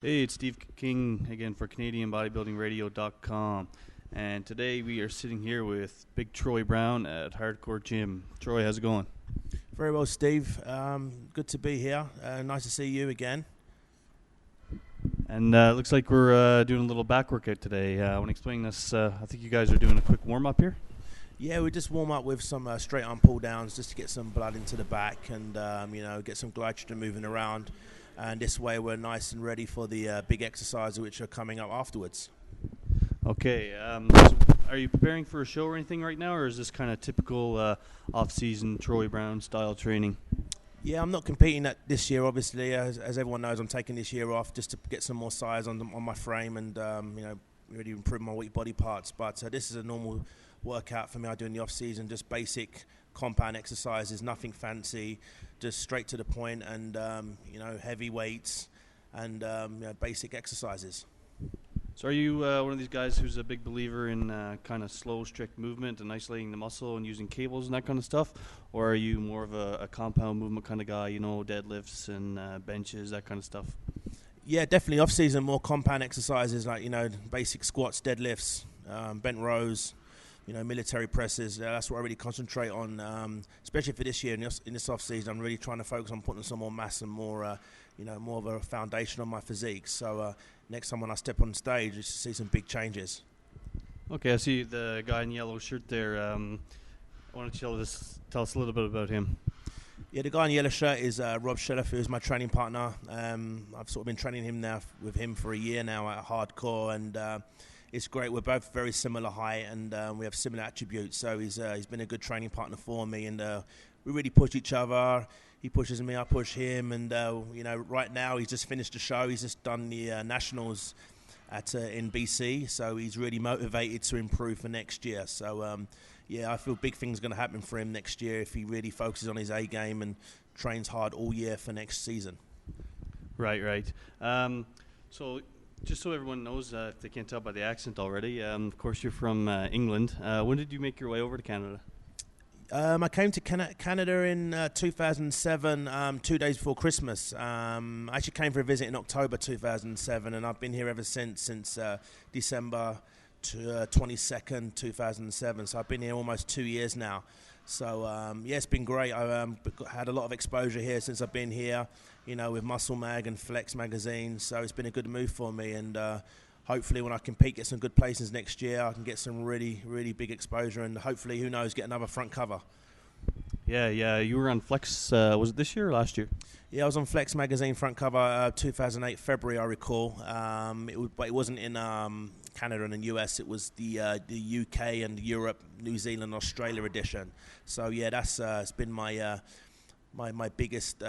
Hey, it's Steve King again for CanadianBodybuildingRadio.com. And today we are sitting here with Big Troy Brown at Hardcore Gym. Troy, how's it going? Very well, Steve. Good to be here. Nice to see you again. And looks like we're doing a little back workout today. When explaining this, I think you guys are doing a quick warm-up here. Yeah, we just warm up with some straight arm pull downs just to get some blood into the back and get some glycogen moving around. And this way we're nice and ready for the big exercises which are coming up afterwards. Okay, so are you preparing for a show or anything right now, or is this kind of typical off-season Troy Brown style training? Yeah, I'm not competing this year, obviously. As everyone knows, I'm taking this year off just to get some more size on my frame and really improve my weak body parts. But this is a normal workout for me. I do in the off-season, just basic compound exercises, nothing fancy, just straight to the point and, heavy weights and basic exercises. So are you one of these guys who's a big believer in kind of slow, strict movement and isolating the muscle and using cables and that kind of stuff? Or are you more of a compound movement kind of guy, deadlifts and benches, that kind of stuff? Yeah, definitely off-season, more compound exercises like, basic squats, deadlifts, bent rows, military presses. That's what I really concentrate on, especially for this year. In this off-season, I'm really trying to focus on putting some more mass and more, more of a foundation on my physique. So next time when I step on stage, you should see some big changes. Okay, I see the guy in yellow shirt there. Why don't you tell us a little bit about him? Yeah, the guy in the yellow shirt is Rob Sheriff, who's my training partner. I've sort of been training him now with him for a year now at Hardcore, and it's great. We're both very similar height, and we have similar attributes. So he's been a good training partner for me, and we really push each other. He pushes me, I push him, and right now he's just finished the show. He's just done the nationals in BC, so he's really motivated to improve for next year. So I feel big things going to happen for him next year if he really focuses on his A game and trains hard all year for next season. Right. So just so everyone knows, if they can't tell by the accent already, of course you're from England. When did you make your way over to Canada? I came to Canada in 2007, 2 days before Christmas. I actually came for a visit in October 2007, and I've been here ever since December 22nd, 2007. So I've been here almost 2 years now. So, it's been great. I've had a lot of exposure here since I've been here, with Muscle Mag and Flex magazine. So it's been a good move for me. And hopefully when I compete, get some good places next year, I can get some really, really big exposure. And hopefully, who knows, get another front cover. Yeah. You were on Flex, was it this year or last year? Yeah, I was on Flex magazine front cover 2008 February, I recall. But it wasn't in Canada and the US. It was the UK and Europe, New Zealand, Australia edition. So yeah, that's it's been my biggest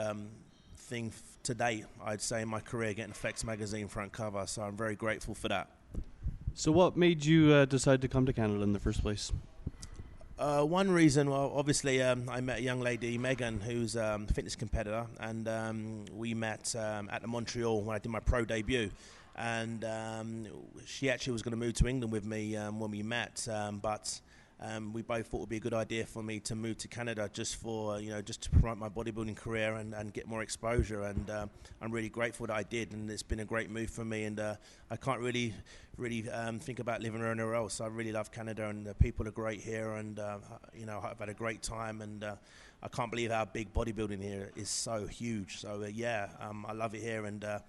thing to date, I'd say, in my career, getting Flex magazine front cover. So I'm very grateful for that. So what made you decide to come to Canada in the first place? One reason, well, obviously, I met a young lady, Megan, who's a fitness competitor, and we met at the Montreal when I did my pro debut. And she actually was going to move to England with me when we met, but we both thought it would be a good idea for me to move to Canada just to promote my bodybuilding career and get more exposure. And I'm really grateful that I did, and it's been a great move for me. And I can't really think about living anywhere else. I really love Canada, and the people are great here, and I've had a great time. And I can't believe how big bodybuilding here is, so huge. So I love it here, and I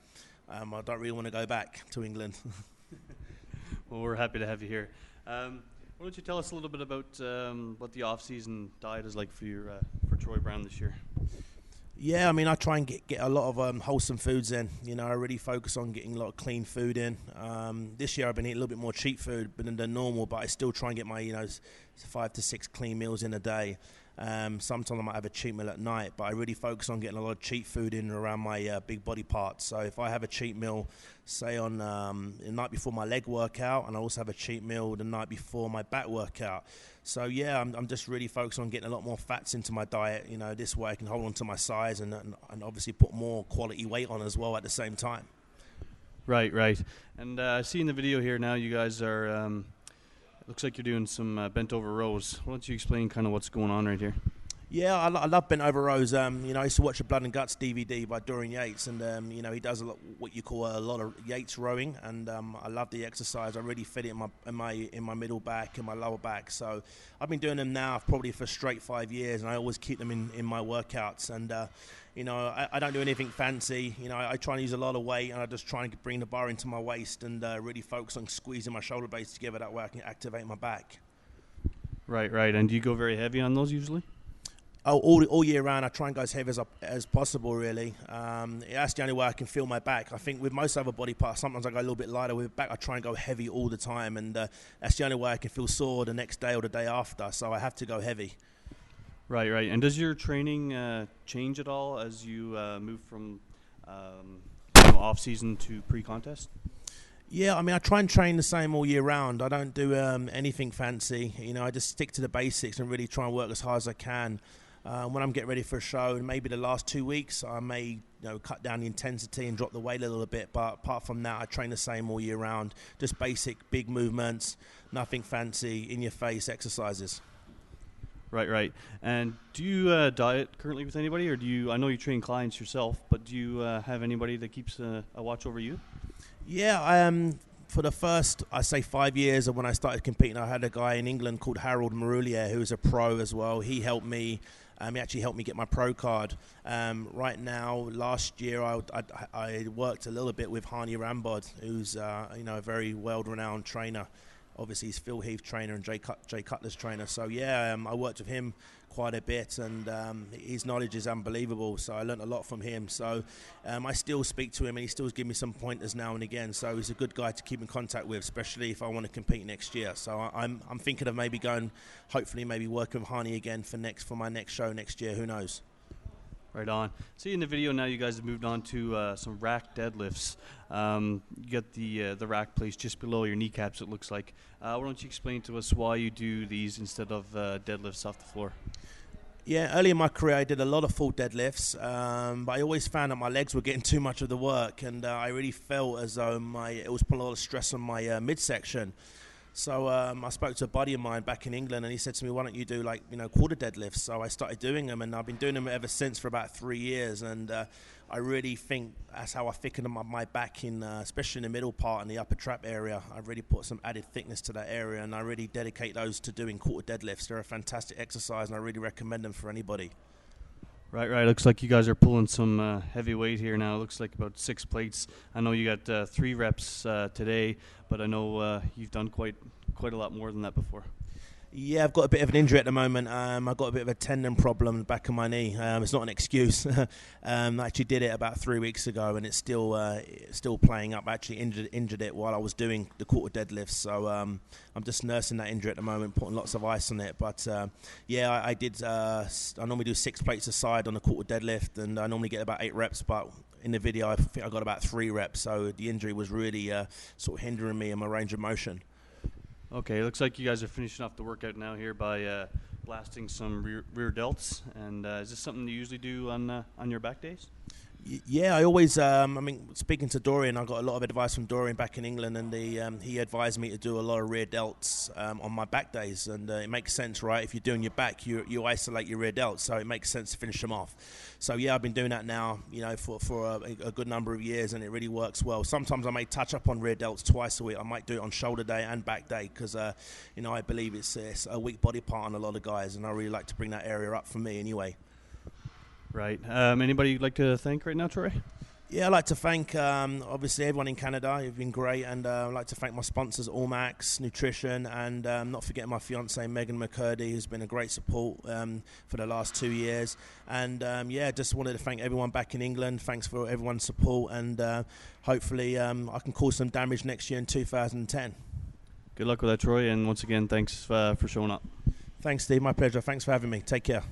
don't really want to go back to England. Well, we're happy to have you here. Why don't you tell us a little bit about what the off-season diet is like for Troy Brown this year? Yeah, I mean, I try and get a lot of wholesome foods in. I really focus on getting a lot of clean food in. This year I've been eating a little bit more cheap food than normal, but I still try and get my 5 to 6 clean meals in a day. Sometimes I might have a cheat meal at night, but I really focus on getting a lot of cheap food in around my big body parts. So if I have a cheat meal, say on the night before my leg workout, and I also have a cheat meal the night before my back workout. So yeah, I'm just really focused on getting a lot more fats into my diet. This way I can hold on to my size and obviously put more quality weight on as well at the same time. Right. And I see in the video here now you guys are... It looks like you're doing some bent over rows. Why don't you explain kind of what's going on right here? Yeah, I love bent over rows. I used to watch a Blood and Guts DVD by Dorian Yates, and he does a lot, what you call a lot of Yates rowing, and I love the exercise. I really fit it in my middle back and my lower back. So I've been doing them now probably for straight 5 years, and I always keep them in my workouts. And I don't do anything fancy. I try and use a lot of weight, and I just try and bring the bar into my waist and really focus on squeezing my shoulder blades together. That way I can activate my back. Right. And do you go very heavy on those usually? Oh, all year round, I try and go as heavy as possible, really. That's the only way I can feel my back. I think with most other body parts, sometimes I go a little bit lighter. With back, I try and go heavy all the time, and that's the only way I can feel sore the next day or the day after, so I have to go heavy. Right. And does your training change at all as you move from off-season to pre-contest? Yeah, I try and train the same all year round. I don't do anything fancy. I just stick to the basics and really try and work as hard as I can. When I'm getting ready for a show, and maybe the last 2 weeks, I may cut down the intensity and drop the weight a little bit. But apart from that, I train the same all year round. Just basic, big movements, nothing fancy, in-your-face exercises. Right. And do you diet currently with anybody, or I know you train clients yourself, but do you have anybody that keeps a watch over you? Yeah, for the first, I say 5 years of when I started competing, I had a guy in England called Harold Maroulier, who was a pro as well. He helped me. He actually helped me get my pro card. Right now, last year, I worked a little bit with Hani Rambod, who's a very world-renowned trainer. Obviously, he's Phil Heath trainer and Jay Cutler's trainer. So yeah, I worked with him quite a bit, and his knowledge is unbelievable. So I learnt a lot from him. So I still speak to him, and he still gives me some pointers now and again. So he's a good guy to keep in contact with, especially if I want to compete next year. So I'm thinking of maybe going, hopefully maybe working with Hani again for my next show next year. Who knows? Right on. See in the video now, you guys have moved on to some rack deadlifts. You get the rack placed just below your kneecaps, it looks like. Why don't you explain to us why you do these instead of deadlifts off the floor? Yeah, early in my career, I did a lot of full deadlifts, but I always found that my legs were getting too much of the work, and I really felt as though it was putting a lot of stress on my midsection. So I spoke to a buddy of mine back in England, and he said to me, why don't you do quarter deadlifts? So I started doing them, and I've been doing them ever since for about 3 years. And I really think that's how I thicken my back in, especially in the middle part and the upper trap area. I really put some added thickness to that area, and I really dedicate those to doing quarter deadlifts. They're a fantastic exercise, and I really recommend them for anybody. Right. Looks like you guys are pulling some heavy weight here now. It looks like about 6 plates. I know you got 3 reps today, but I know you've done quite a lot more than that before. Yeah, I've got a bit of an injury at the moment. I've got a bit of a tendon problem in the back of my knee. It's not an excuse. I actually did it about 3 weeks ago, and it's still playing up. I actually injured it while I was doing the quarter deadlifts. So I'm just nursing that injury at the moment, putting lots of ice on it. But I did. I normally do 6 plates a side on the quarter deadlift, and I normally get about 8 reps. But in the video, I think I got about 3 reps. So the injury was really sort of hindering me in my range of motion. Okay, looks like you guys are finishing off the workout now here by blasting some rear delts. And is this something you usually do on your back days? Yeah, I always, speaking to Dorian, I got a lot of advice from Dorian back in England, and he advised me to do a lot of rear delts on my back days, and it makes sense, right? If you're doing your back, you isolate your rear delts, so it makes sense to finish them off. So yeah, I've been doing that now, for a good number of years, and it really works well. Sometimes I may touch up on rear delts twice a week. I might do it on shoulder day and back day, because I believe it's a weak body part on a lot of guys, and I really like to bring that area up for me anyway. Right. Anybody you'd like to thank right now, Troy? Yeah, I'd like to thank, obviously, everyone in Canada. You've been great. And I'd like to thank my sponsors, Allmax Nutrition, and not forgetting my fiancée, Megan McCurdy, who's been a great support for the last 2 years. And, just wanted to thank everyone back in England. Thanks for everyone's support. And hopefully I can cause some damage next year in 2010. Good luck with that, Troy. And once again, thanks for showing up. Thanks, Steve. My pleasure. Thanks for having me. Take care.